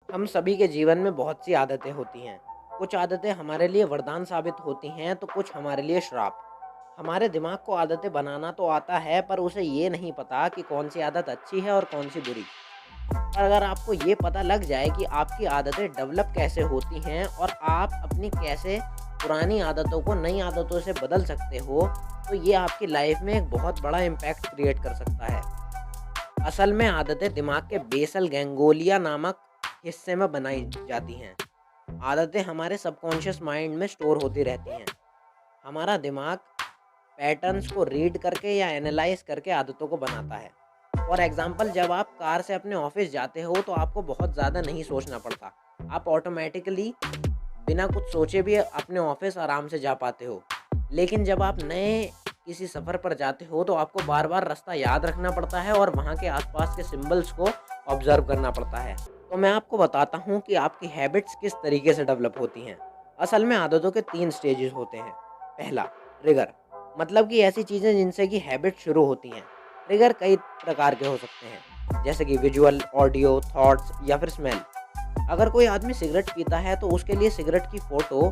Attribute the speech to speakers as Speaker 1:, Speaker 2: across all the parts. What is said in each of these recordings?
Speaker 1: हम सभी के जीवन में बहुत सी आदतें होती हैं। कुछ आदतें हमारे लिए वरदान साबित होती हैं तो कुछ हमारे लिए श्राप। हमारे दिमाग को आदतें बनाना तो आता है पर उसे ये नहीं पता कि कौन सी आदत अच्छी है और कौन सी बुरी। पर अगर आपको ये पता लग जाए कि आपकी आदतें डेवलप कैसे होती हैं और आप अपनी कैसे पुरानी आदतों को नई आदतों से बदल सकते हो, तो ये आपकी लाइफ में एक बहुत बड़ा इम्पैक्ट क्रिएट कर सकता है। असल में आदतें दिमाग के बेसल गैंगोलिया नामक हिस्से में बनाई जाती हैं। आदतें हमारे सबकॉन्शियस माइंड में स्टोर होती रहती हैं। हमारा दिमाग पैटर्न्स को रीड करके या एनालाइज करके आदतों को बनाता है। फॉर एग्जाम्पल, जब आप कार से अपने ऑफिस जाते हो तो आपको बहुत ज़्यादा नहीं सोचना पड़ता। आप ऑटोमेटिकली बिना कुछ सोचे भी अपने ऑफिस आराम से जा पाते हो। लेकिन जब आप नए किसी सफ़र पर जाते हो तो आपको बार बार रास्ता याद रखना पड़ता है और वहाँ के आसपास के सिंबल्स को ऑब्जर्व करना पड़ता है। तो मैं आपको बताता हूँ कि आपकी हैबिट्स किस तरीके से डेवलप होती हैं। असल में आदतों के 3 स्टेजेस होते हैं। पहला, ट्रिगर, मतलब कि ऐसी चीज़ें जिनसे कि हैबिट शुरू होती हैं। ट्रिगर कई प्रकार के हो सकते हैं, जैसे कि विजुअल, ऑडियो, थॉट्स या फिर स्मेल। अगर कोई आदमी सिगरेट पीता है तो उसके लिए सिगरेट की फ़ोटो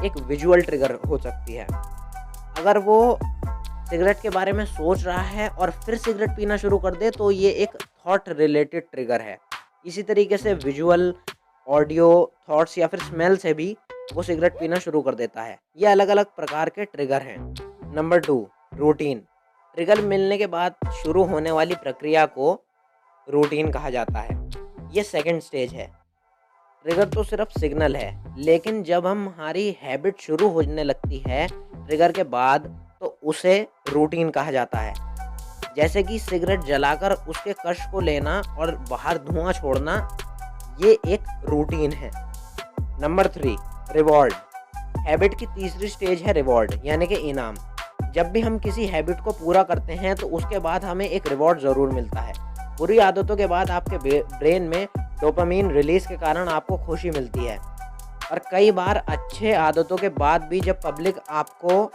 Speaker 1: एक विजुअल ट्रिगर हो सकती है। अगर वो सिगरेट के बारे में सोच रहा है और फिर सिगरेट पीना शुरू कर दे तो ये एक थॉट रिलेटेड ट्रिगर है। इसी तरीके से विजुअल, ऑडियो, थॉट्स या फिर स्मेल से भी वो सिगरेट पीना शुरू कर देता है। ये अलग-अलग प्रकार के ट्रिगर हैं। Number 2, routine. ट्रिगर मिलने के बाद शुरू होने वाली प्रक्रिया को रूटीन कहा जाता है। ये सेकंड स्टेज है। ट्रिगर तो सिर्फ सिग्नल है, लेकिन जब हमारी हैबिट शुरू होने लगती है ट्रिगर के बाद, तो उसे रूटीन कहा जाता है। जैसे कि सिगरेट जलाकर उसके कश को लेना और बाहर धुआं छोड़ना, ये एक रूटीन है। Number 3, reward. हैबिट की तीसरी स्टेज है रिवॉर्ड, यानी कि इनाम। जब भी हम किसी हैबिट को पूरा करते हैं तो उसके बाद हमें एक रिवॉर्ड ज़रूर मिलता है। बुरी आदतों के बाद आपके ब्रेन में डोपामीन रिलीज़ के कारण आपको खुशी मिलती है। और कई बार अच्छे आदतों के बाद भी जब पब्लिक आपको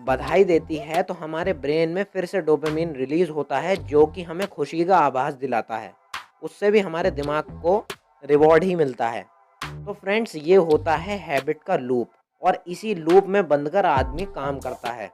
Speaker 1: बधाई देती है तो हमारे ब्रेन में फिर से डोपामीन रिलीज़ होता है, जो कि हमें खुशी का आभास दिलाता है। उससे भी हमारे दिमाग को रिवॉर्ड ही मिलता है। तो फ्रेंड्स, ये होता है हैबिट का लूप, और इसी लूप में बंधकर आदमी काम करता है।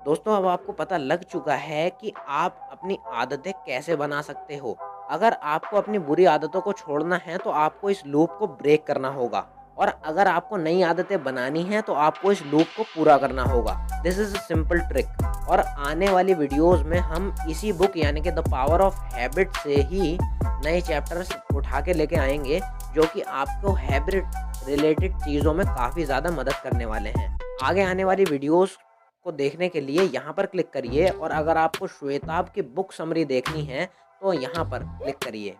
Speaker 1: दोस्तों, अब आपको पता लग चुका है कि आप अपनी आदतें कैसे बना सकते हो। अगर आपको अपनी बुरी आदतों को छोड़ना है तो आपको इस लूप को ब्रेक करना होगा, और अगर आपको नई आदतें बनानी हैं तो आपको इस लूप को पूरा करना होगा। This is a simple trick. और आने वाली वीडियोज़ में हम इसी बुक यानी कि द पावर ऑफ हैबिट से ही नए चैप्टर्स उठा के लेके आएंगे, जो कि आपको हैबिट रिलेटेड चीज़ों में काफ़ी ज़्यादा मदद करने वाले हैं। आगे आने वाली वीडियोज़ को देखने के लिए यहाँ पर क्लिक करिए, और अगर आपको श्वेताब की बुक समरी देखनी है तो यहाँ पर क्लिक करिए।